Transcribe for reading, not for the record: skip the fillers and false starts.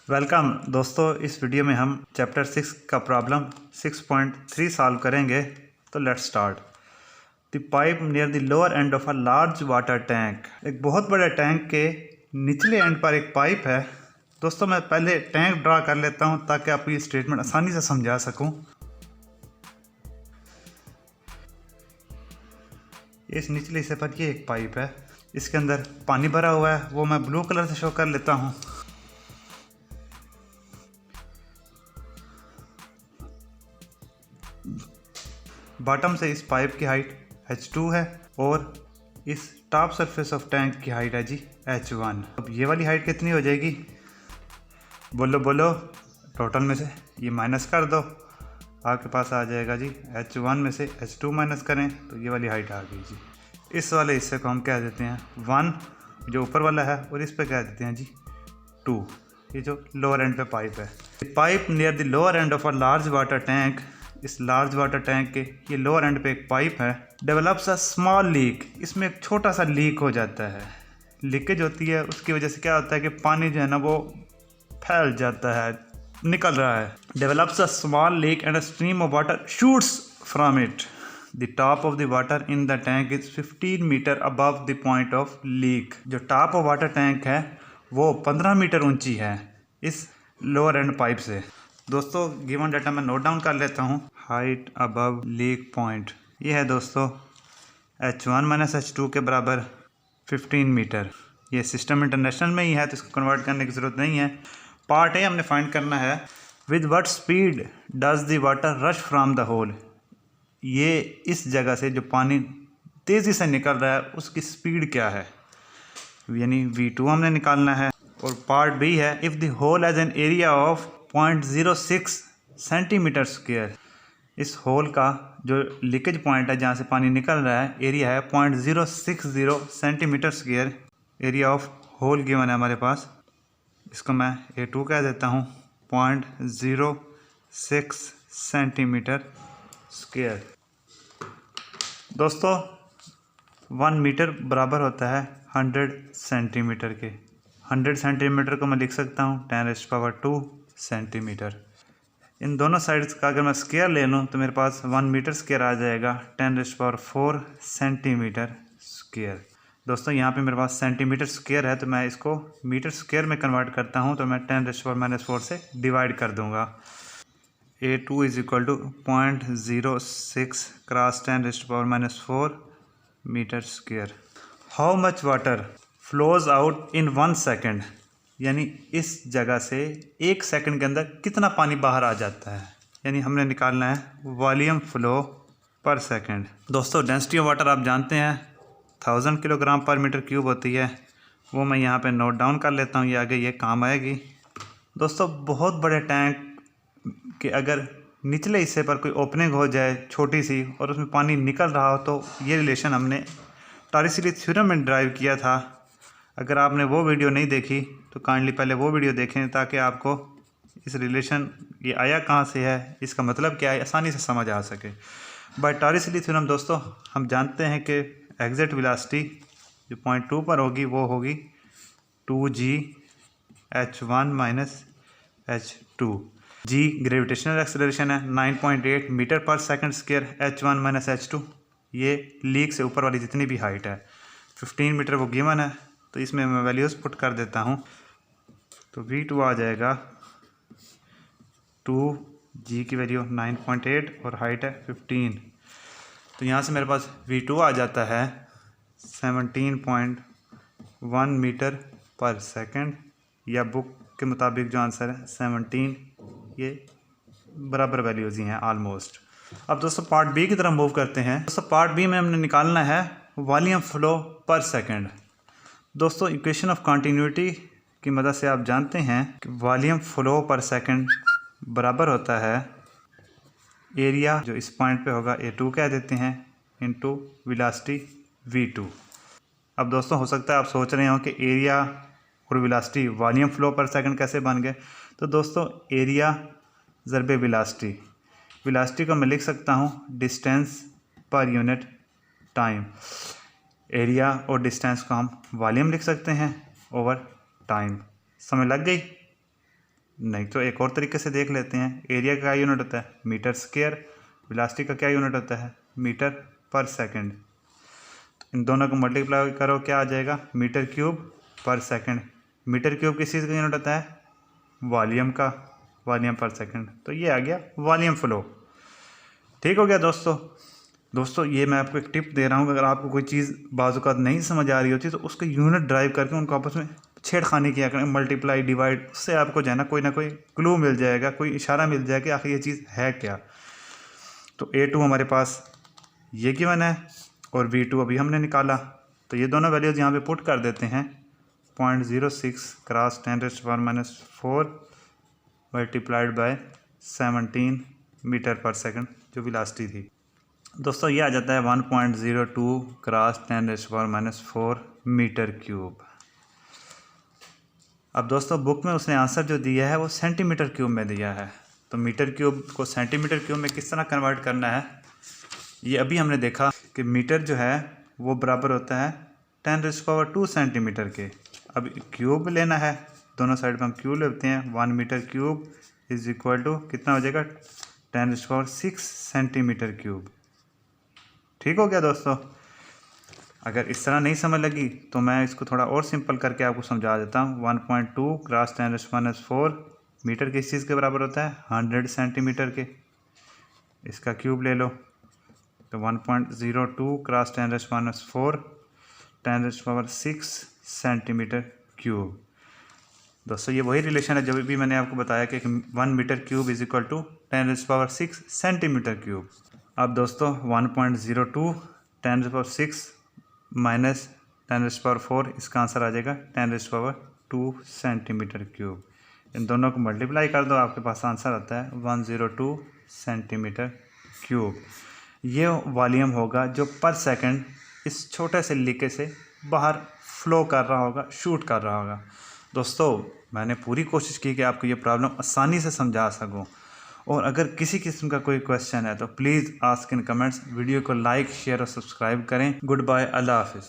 Welcome दोस्तों, इस video में हम चैप्टर 6 का प्रॉब्लम 6.3 सॉल्व करेंगे। तो let's start. The pipe near the lower end of a large water tank. एक बहुत बड़े टैंक के निचले एंड पर एक पाइप है। दोस्तों मैं पहले टैंक ड्रा कर लेता हूं ताकि आपको ये स्टेटमेंट आसानी से समझा सकूं। इस निचले हिस्से पर ये एक पाइप है, इसके अंदर पानी भरा हुआ है, वो मैं ब्लू कलर से शो कर लेता हूँ। बॉटम से इस पाइप की हाइट h2 है और इस टॉप सरफेस ऑफ टैंक की हाइट है जी h1। अब ये वाली हाइट कितनी हो जाएगी? बोलो बोलो, टोटल में से ये माइनस कर दो, आपके पास आ जाएगा जी h1 में से h2 माइनस करें तो ये वाली हाइट आ गई जी। इस वाले हिस्से को हम कह देते हैं 1 जो ऊपर वाला है, और इस पे कह देते हैं जी 2, ये जो लोअर एंड पे पाइप है। Pipe near the lower end of a large water tank. इस लार्ज वाटर टैंक के ये लोअर एंड पे एक पाइप है। Develops a small leak. इसमें एक छोटा सा लीक हो जाता है। लीकेज होती है, उसकी वजह से क्या होता है कि पानी जो है ना वो फैल जाता है, निकल रहा है। Develops a small leak and a stream of water shoots from it. The top of the water in the tank is 15 metre above the point of leak. जो टॉप ऑफ वाटर टैंक है वो 15 metre ऊंची है इस lower and pipe से। दोस्तों given data मैं note down कर लेता हूँ। हाइट अबव लीक पॉइंट ये है दोस्तों h1 माइनस h2 के बराबर 15 मीटर। ये सिस्टम इंटरनेशनल में ही है तो इसको कन्वर्ट करने की ज़रूरत नहीं है। पार्ट ए हमने फाइंड करना है। With what speed does the water rush from the hole. ये इस जगह से जो पानी तेज़ी से निकल रहा है उसकी स्पीड क्या है, यानी v2 हमने निकालना है। और पार्ट बी है, if the hole has an area of 0.06 centimetre square. इस होल का जो लीकेज पॉइंट है जहाँ से पानी निकल रहा है, एरिया है 0.060 centimetre square. Area of hole given है हमारे पास, इसको मैं A2 कह देता हूँ। 0.06 सेंटीमीटर स्क्वायर। दोस्तों 1 मीटर बराबर होता है 100 सेंटीमीटर के। 100 सेंटीमीटर को मैं लिख सकता हूँ 10⁻² सेंटीमीटर। इन दोनों साइड्स का अगर मैं स्क्वायर ले लूँ तो मेरे पास 1 मीटर स्क्वायर आ जाएगा 10⁻4 सेंटीमीटर स्क्वायर। दोस्तों यहाँ पे मेरे पास सेंटीमीटर स्क्वायर है तो मैं इसको मीटर स्क्वायर में कन्वर्ट करता हूँ, तो मैं 10⁻⁻4 से डिवाइड कर दूँगा। A2 is equal to 0.06 cross 10⁻⁻4 metre square. How much water flows out in 1 second. यानी इस जगह से 1 सेकंड के अंदर कितना पानी बाहर आ जाता है, यानी हमने निकालना है वॉल्यूम फ्लो पर सेकंड। दोस्तों डेंसिटी ऑफ वाटर आप जानते हैं 1000 किलोग्राम पर मीटर क्यूब होती है, वो मैं यहाँ पे नोट डाउन कर लेता हूँ, ये आगे ये काम आएगी। दोस्तों बहुत बड़े टैंक के अगर निचले हिस्से पर कोई ओपनिंग हो जाए छोटी सी और उसमें पानी निकल रहा हो तो ये रिलेशन हमने टॉरिसली थ्योरम में ड्राइव किया था। अगर आपने वो वीडियो नहीं देखी तो काइंडली पहले वो वीडियो देखें ताकि आपको इस रिलेशन ये आया कहाँ से है, इसका मतलब क्या है, आसानी से समझ आ सके। बाय टॉरिसली थ्योरम दोस्तों हम जानते हैं कि एग्जैक्ट वेलोसिटी जो पॉइंट 2 पर होगी वो होगी 2g h1 minus h2। g gravitational acceleration है 9.8 मीटर पर second square. h1 minus h2 ये लीक से ऊपर वाली जितनी भी हाइट है 15 मीटर वो गिवन है, तो इसमें मैं वैल्यूज़ पुट कर देता हूँ। तो v2 आ जाएगा 2g की वैल्यू 9.8 और हाइट है 15। तो यहाँ से मेरे पास v2 आ जाता है 17.1 मीटर पर सेकंड, या बुक के मुताबिक जो आंसर है 17, ये बराबर वैल्यूज़ ही हैं ऑलमोस्ट। अब दोस्तों पार्ट बी की तरफ मूव करते हैं। दोस्तों पार्ट बी में हमने निकालना है वॉल्यूम फ्लो पर सेकंड। दोस्तों इक्वेशन ऑफ कंटिन्यूटी की मदद से आप जानते हैं कि वॉल्यूम फ्लो पर सेकंड बराबर होता है एरिया जो इस पॉइंट पे होगा A2 कह देते हैं इनटू वेलोसिटी v2। अब दोस्तों हो सकता है आप सोच रहे हो कि एरिया और वेलोसिटी वॉल्यूम फ्लो पर सेकंड कैसे बन गए। तो दोस्तों एरिया ज़रबे वेलोसिटी, वेलोसिटी को मैं लिख सकता हूँ distance per unit time. Area और डिस्टेंस को हम वॉल्यूम लिख सकते हैं ओवर टाइम। समझ लग गई? नहीं तो एक और तरीके से देख लेते हैं। एरिया का क्या यूनिट होता है? Metre square. वेलोसिटी का क्या यूनिट होता है? मीटर पर सेकंड। इन दोनों को मल्टीप्लाई करो, क्या आ जाएगा? मीटर क्यूब पर सेकंड। मीटर क्यूब किस चीज़ का यूनिट होता है? वॉल्यूम का, वॉल्यूम पर सेकंड। तो ये आ गया वॉल्यूम फ्लो। ठीक हो गया दोस्तों ये मैं आपको एक टिप दे रहा हूँ, अगर आपको कोई चीज़ बाज़-औक़ात नहीं समझ आ रही होती तो उसके यूनिट ड्राइव करके उनको आपस में छेड़खानी किया करें, मल्टीप्लाई, डिवाइड। उससे आपको जो है ना कोई क्लू मिल जाएगा, कोई इशारा मिल जाएगा कि आखिर ये चीज़ है क्या। तो A2 हमारे पास ये गिवन है और V2 अभी हमने निकाला। तो ये दोनों वैल्यूज़ यहाँ पे पुट कर देते हैं। 0.06 क्रॉस 10⁻⁴ मल्टीप्लाइड बाय 17 मीटर पर सेकंड जो वेलोसिटी थी। दोस्तों ये आ जाता है 1.02 क्रॉस 10⁻⁴ मीटर क्यूब। अब दोस्तों बुक में उसने आंसर जो दिया है वो सेंटीमीटर क्यूब में दिया है। तो मीटर क्यूब को सेंटीमीटर क्यूब में किस तरह कन्वर्ट करना है, ये अभी हमने देखा कि मीटर जो है वो बराबर होता है 10⁻² सेंटीमीटर के। अब क्यूब लेना है, दोनों साइड पर हम क्यूब लेते हैं। 1 metre cube is equal to कितना हो जाएगा? 10⁻6 सेंटीमीटर क्यूब। ठीक हो गया दोस्तों। अगर इस तरह नहीं समझ लगी तो मैं इसको थोड़ा और सिंपल करके आपको समझा देता हूँ। 1.2 क्रॉस 10⁻⁴ मीटर किस चीज़ के बराबर होता है? 100 सेंटीमीटर के। इसका क्यूब ले लो तो 1.02 क्रॉस 10⁻⁴ 10⁻6 सेंटीमीटर क्यूब। दोस्तों ये वही रिलेशन है जो भी मैंने आपको बताया कि 1 metre cube is equal to 10⁻6 centimetre cube. अब दोस्तों 1.02 10⁻6 माइनस 10⁻⁴, इसका आंसर आ जाएगा 10⁻² सेंटीमीटर क्यूब। इन दोनों को मल्टीप्लाई कर दो, आपके पास आंसर आता है 102 सेंटीमीटर क्यूब। ये वॉल्यूम होगा जो पर सेकंड इस छोटे से लीकेज से बाहर फ्लो कर रहा होगा, शूट कर रहा होगा। दोस्तों मैंने पूरी कोशिश की कि आपको ये प्रॉब्लम आसानी से समझा सकूं, और अगर किसी किस्म का कोई क्वेश्चन है तो please ask in comments. Video को लाइक, शेयर और सब्सक्राइब करें। गुड बाय, अल्लाह हाफिज़।